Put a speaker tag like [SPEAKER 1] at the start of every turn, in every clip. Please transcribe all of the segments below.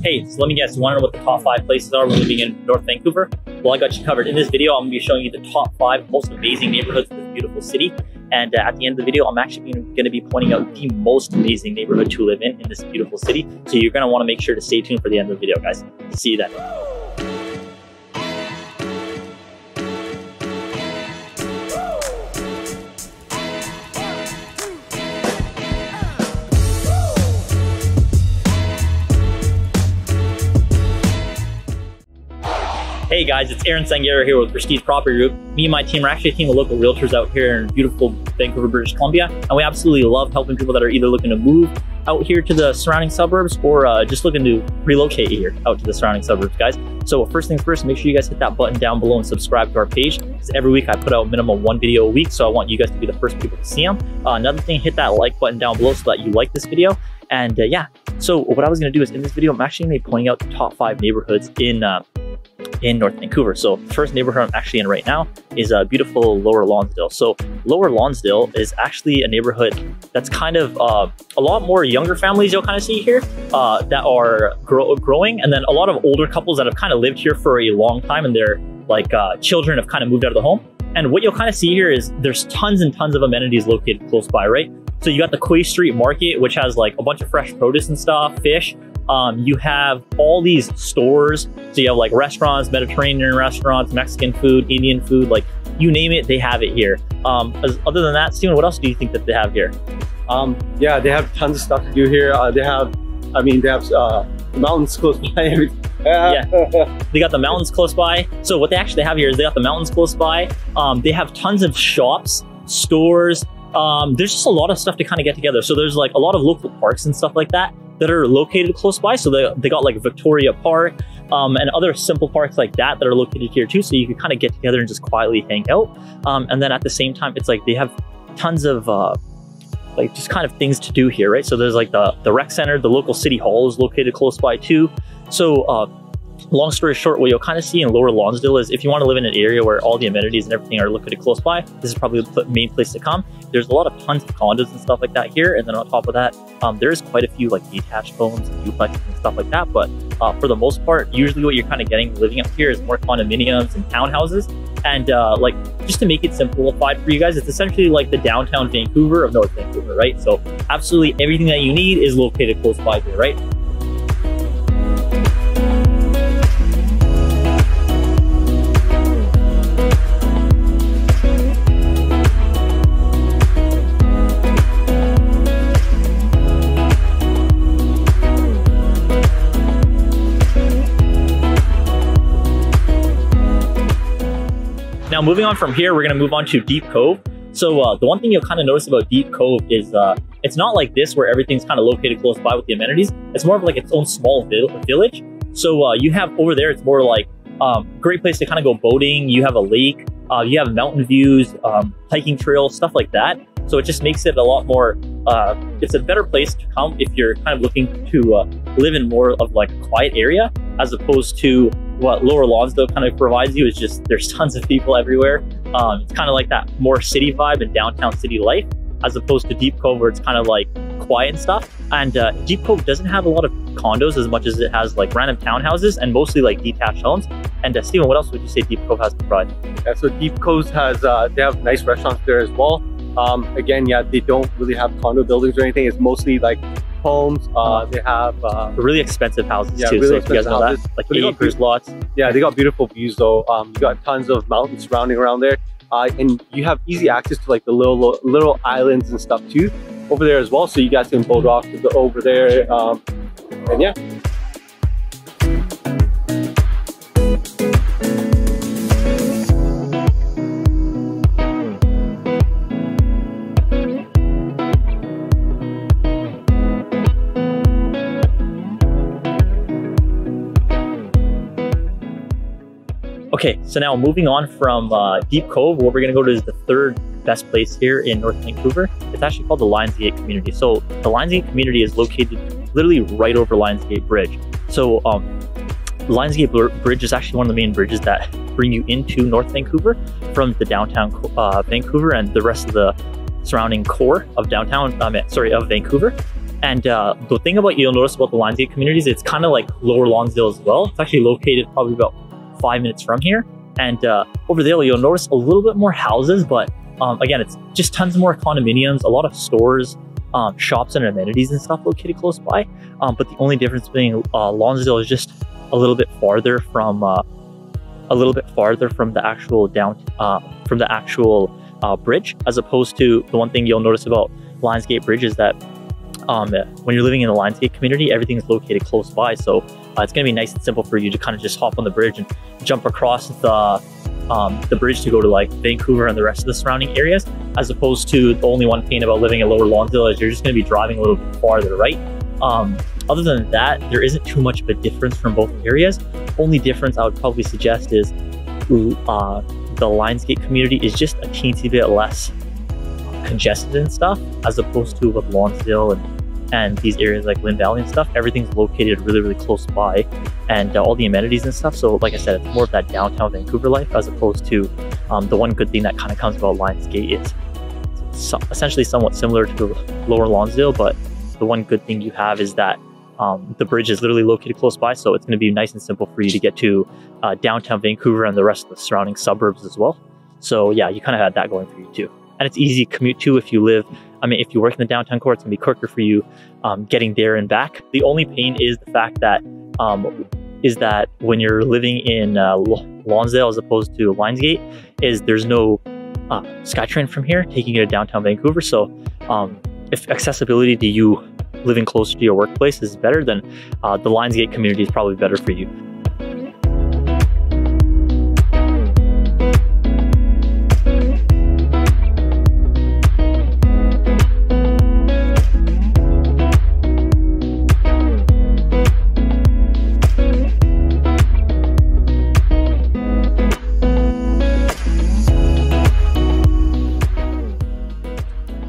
[SPEAKER 1] Hey, so let me guess, you want to know what the top 5 places are when living in North Vancouver? Well, I got you covered. In this video, I'm going to be showing you the top 5 most amazing neighborhoods in this beautiful city. And at the end of the video, I'm actually going to be pointing out the most amazing neighborhood to live in this beautiful city. So you're going to want to make sure to stay tuned for the end of the video, guys. See you then. Hey guys, it's Aaron Sangera here with Prestige Property Group. Me and my team are actually a team of local realtors out here in beautiful Vancouver, British Columbia, and we absolutely love helping people that are either looking to move out here to the surrounding suburbs or just looking to relocate here out to the surrounding suburbs, guys. So first things first, make sure you guys hit that button down below and subscribe to our page, because every week I put out minimum 1 video a week, so I want you guys to be the first people to see them. Another thing, hit that like button down below so that you like this video. And yeah, so what I was going to do is in this video, I'm actually going to be pointing out the top 5 neighborhoods in North Vancouver. So the first neighborhood I'm actually in right now is beautiful Lower Lonsdale. So Lower Lonsdale is actually a neighborhood that's kind of a lot more younger families you'll kind of see here that are growing, and then a lot of older couples that have kind of lived here for a long time, and their children have kind of moved out of the home. And what you'll kind of see here is there's tons and tons of amenities located close by, right? So you got the Quay Street Market, which has like a bunch of fresh produce and stuff, fish. You have all these stores. So you have like restaurants, Mediterranean restaurants, Mexican food, Indian food, like you name it, they have it here. Other than that, Steven, what else do you think that they have here?
[SPEAKER 2] Yeah, they have tons of stuff to do here. They have mountains close by.
[SPEAKER 1] Yeah, they got the mountains close by. So what they actually have here is they got the mountains close by. They have tons of shops, stores. There's just a lot of stuff to kind of get together. So there's like a lot of local parks and stuff like that are located close by. So they got like Victoria Park and other simple parks like that are located here too. So you can kind of get together and just quietly hang out. And then at the same time, it's like they have tons of like just kind of things to do here, right? So there's like the rec center, the local city hall is located close by too. So long story short, what you'll kind of see in Lower Lonsdale is if you want to live in an area where all the amenities and everything are located close by, this is probably the main place to come. There's a lot of tons of condos and stuff like that here. And then on top of that, there's quite a few like detached homes and duplexes and stuff like that. But for the most part, usually what you're kind of getting living up here is more condominiums and townhouses. And like, just to make it simplified for you guys, it's essentially like the downtown Vancouver of North Vancouver, right? So absolutely everything that you need is located close by here, right? Now moving on from here, we're going to move on to Deep Cove. So the one thing you'll kind of notice about Deep Cove is it's not like this where everything's kind of located close by with the amenities. It's more of like its own small village. So you have over there, it's more like great place to kind of go boating. You have a lake, you have mountain views, hiking trails, stuff like that. So it just makes it a lot more, it's a better place to come if you're kind of looking to live in more of like a quiet area, as opposed to what Lower Lonsdale kind of provides you is just there's tons of people everywhere. It's kind of like that more city vibe and downtown city life, as opposed to Deep Cove where it's kind of like quiet and stuff. And Deep Cove doesn't have a lot of condos as much as it has like random townhouses and mostly like detached homes. And Steven, what else would you say Deep Cove has to provide?
[SPEAKER 2] Yeah, so Deep Cove has, they have nice restaurants there as well. Again, yeah, they don't really have condo buildings or anything. It's mostly like homes. They have
[SPEAKER 1] really expensive houses too.
[SPEAKER 2] Really
[SPEAKER 1] so if you guys know houses. That, like 8 acres lots.
[SPEAKER 2] Yeah, they got beautiful views though. You got tons of mountains surrounding around there, and you have easy access to like the little islands and stuff too over there as well. So you guys can boat off to over there, and yeah.
[SPEAKER 1] Okay, so now moving on from Deep Cove, what we're going to go to is the third best place here in North Vancouver. It's actually called the Lionsgate Community. So the Lionsgate Community is located literally right over Lionsgate Bridge. So Lionsgate Bridge is actually one of the main bridges that bring you into North Vancouver from the downtown Vancouver and the rest of the surrounding core of of Vancouver. And the thing about you'll notice about the Lionsgate communities, it's kind of like Lower Lonsdale as well. It's actually located probably about 5 minutes from here. And over there, you'll notice a little bit more houses, but again, it's just tons more condominiums, a lot of stores, shops and amenities and stuff located close by. But the only difference being Lonsdale is just a little bit farther from the actual bridge, as opposed to the one thing you'll notice about Lionsgate Bridge is that when you're living in the Lionsgate community, everything's located close by. So it's going to be nice and simple for you to kind of just hop on the bridge and jump across the bridge to go to like Vancouver and the rest of the surrounding areas, as opposed to the only one pain about living in Lower Lonsdale is you're just going to be driving a little bit farther, right? Other than that, there isn't too much of a difference from both areas. Only difference I would probably suggest is the Lionsgate community is just a teensy bit less congested and stuff, as opposed to with Lonsdale and these areas like Lynn Valley and stuff. Everything's located really, really close by, and all the amenities and stuff. So like I said, it's more of that downtown Vancouver life, as opposed to the one good thing that kind of comes about Lionsgate is essentially somewhat similar to Lower Lonsdale, but the one good thing you have is that the bridge is literally located close by, so it's going to be nice and simple for you to get to downtown Vancouver and the rest of the surrounding suburbs as well. So yeah, you kind of had that going for you too. And it's easy to commute to if you live, if you work in the downtown core, it's going to be quicker for you getting there and back. The only pain is the fact that when you're living in Lonsdale as opposed to Lionsgate, is there's no SkyTrain from here taking you to downtown Vancouver. So if accessibility to you living closer to your workplace is better, then the Lionsgate community is probably better for you.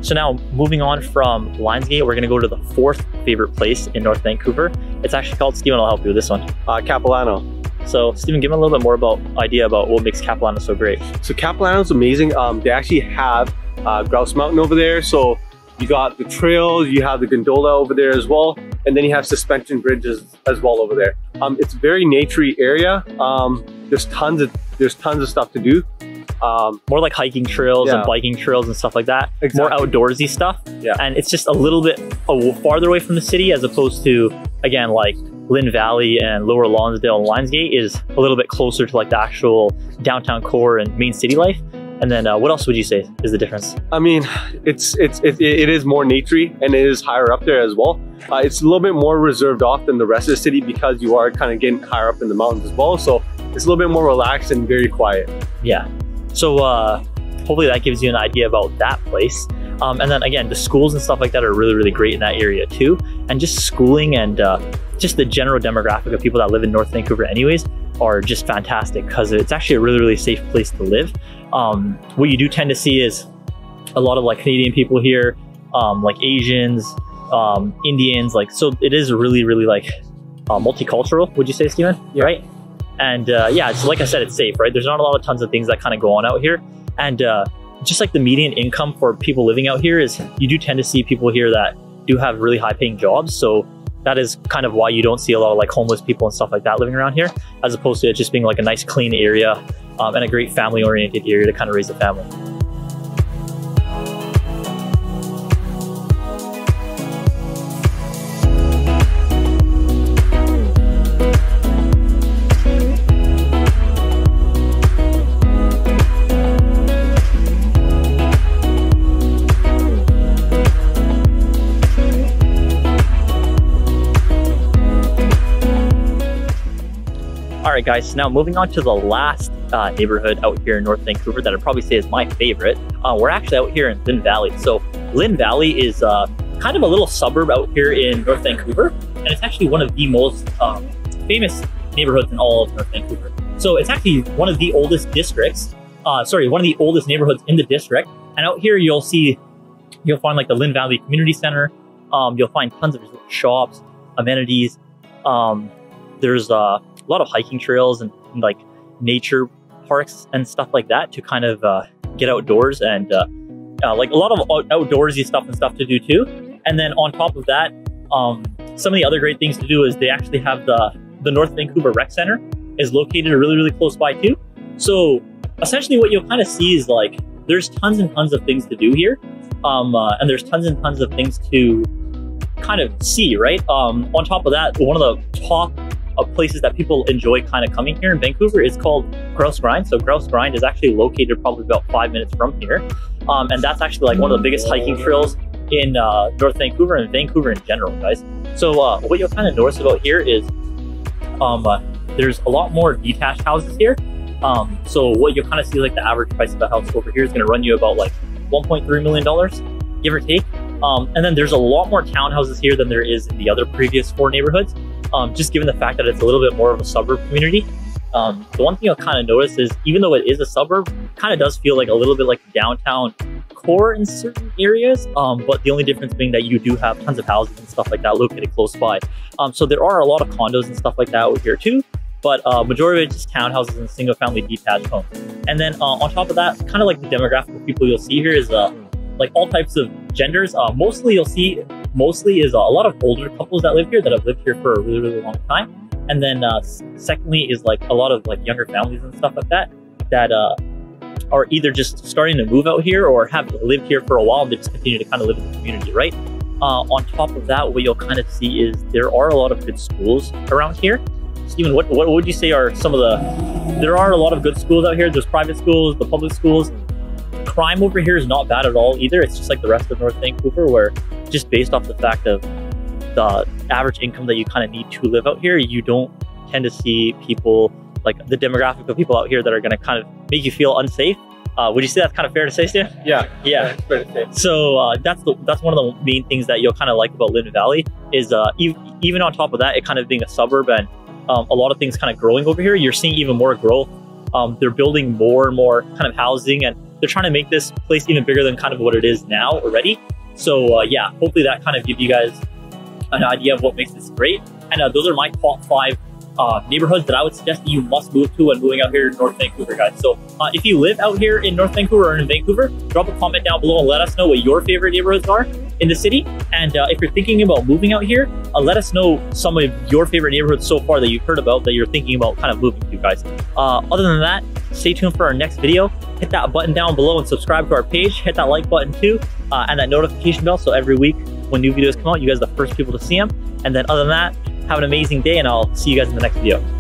[SPEAKER 1] So now moving on from Lionsgate, we're gonna go to the fourth favorite place in North Vancouver. It's actually called, Stephen, I'll help you with this one.
[SPEAKER 2] Capilano.
[SPEAKER 1] So Stephen, give me a little bit more idea about what makes Capilano so great.
[SPEAKER 2] So Capilano's amazing. They actually have Grouse Mountain over there. So you got the trails, you have the gondola over there as well. And then you have suspension bridges as well over there. It's a very naturey area. There's tons of stuff to do.
[SPEAKER 1] More like hiking trails and biking trails and stuff like that. Exactly. More outdoorsy stuff. Yeah. And it's just a little bit farther away from the city, as opposed to, again, like Lynn Valley and Lower Lonsdale and Lionsgate is a little bit closer to like the actual downtown core and main city life. And then what else would you say is the difference? I mean,
[SPEAKER 2] it is more naturey, and it is higher up there as well. It's a little bit more reserved off than the rest of the city because you are kind of getting higher up in the mountains as well. So it's a little bit more relaxed and very quiet.
[SPEAKER 1] Yeah. So hopefully that gives you an idea about that place. And then again, the schools and stuff like that are really, really great in that area too. And just schooling and just the general demographic of people that live in North Vancouver anyways are just fantastic, because it's actually a really, really safe place to live. What you do tend to see is a lot of like Canadian people here, like Asians, Indians, like, so it is really, really like multicultural, would you say, Stephen? Yeah. Right? And yeah, it's like I said, it's safe, right? There's not a lot of tons of things that kind of go on out here. And just like the median income for people living out here is, you do tend to see people here that do have really high paying jobs. So that is kind of why you don't see a lot of like homeless people and stuff like that living around here, as opposed to it just being like a nice clean area and a great family oriented area to kind of raise a family. Alright guys, so now moving on to the last neighborhood out here in North Vancouver that I'd probably say is my favorite. We're actually out here in Lynn Valley. So Lynn Valley is kind of a little suburb out here in North Vancouver, and it's actually one of the most famous neighborhoods in all of North Vancouver. So it's actually one of the oldest districts, one of the oldest neighborhoods in the district. And out here you'll find like the Lynn Valley Community Center. You'll find tons of shops, amenities. There's a lot of hiking trails and like nature parks and stuff like that to kind of get outdoors, and like a lot of outdoorsy stuff to do too. And then on top of that, some of the other great things to do is they actually have the North Vancouver Rec Center is located really, really close by too. So essentially what you'll kind of see is like, there's tons and tons of things to do here. And there's tons and tons of things to kind of see, right? On top of that, one of the top places that people enjoy kind of coming here in Vancouver is called Grouse Grind. So Grouse Grind is actually located probably about 5 minutes from here. And that's actually like one of the biggest hiking trails in North Vancouver and Vancouver in general, guys. So what you'll kind of notice about here is there's a lot more detached houses here. So what you'll kind of see, like the average price of a house over here is going to run you about like $1.3 million, give or take. And then there's a lot more townhouses here than there is in the other previous 4 neighborhoods, just given the fact that it's a little bit more of a suburb community. The one thing you'll kind of notice is, even though it is a suburb, it kind of does feel like a little bit like downtown core in certain areas, but the only difference being that you do have tons of houses and stuff like that located close by. So there are a lot of condos and stuff like that over here too, but majority of it is just townhouses and single family detached homes. And then on top of that, kind of like the demographic of people you'll see here is like all types of genders. Mostly you'll see is a lot of older couples that live here, that have lived here for a really, really long time. And then secondly is like a lot of like younger families and stuff like that, that are either just starting to move out here or have lived here for a while and they just continue to kind of live in the community, right? On top of that, what you'll kind of see is there are a lot of good schools around here. Steven, what would you say are some of there are a lot of good schools out here. There's private schools, the public schools. Crime over here is not bad at all either. It's just like the rest of North Vancouver, where just based off the fact of the average income that you kind of need to live out here, you don't tend to see people, like the demographic of people out here, that are going to kind of make you feel unsafe. Would you say that's kind of fair to say, Steve? Yeah, it's fair to say. So that's one of the main things that you'll kind of like about Lynn Valley is even on top of that, it kind of being a suburb and a lot of things kind of growing over here, you're seeing even more growth. They're building more and more kind of housing, and they're trying to make this place even bigger than kind of what it is now already. So yeah, hopefully that kind of gives you guys an idea of what makes this great. And those are my top 5 neighborhoods that I would suggest that you must move to when moving out here in North Vancouver, guys. So if you live out here in North Vancouver or in Vancouver, drop a comment down below and let us know what your favorite neighborhoods are in the city. And if you're thinking about moving out here, let us know some of your favorite neighborhoods so far that you've heard about, that you're thinking about kind of moving to, guys. Other than that, stay tuned for our next video. Hit that button down below and subscribe to our page. Hit that like button too, and that notification bell, so every week when new videos come out, you guys are the first people to see them. And then other than that, have an amazing day, and I'll see you guys in the next video.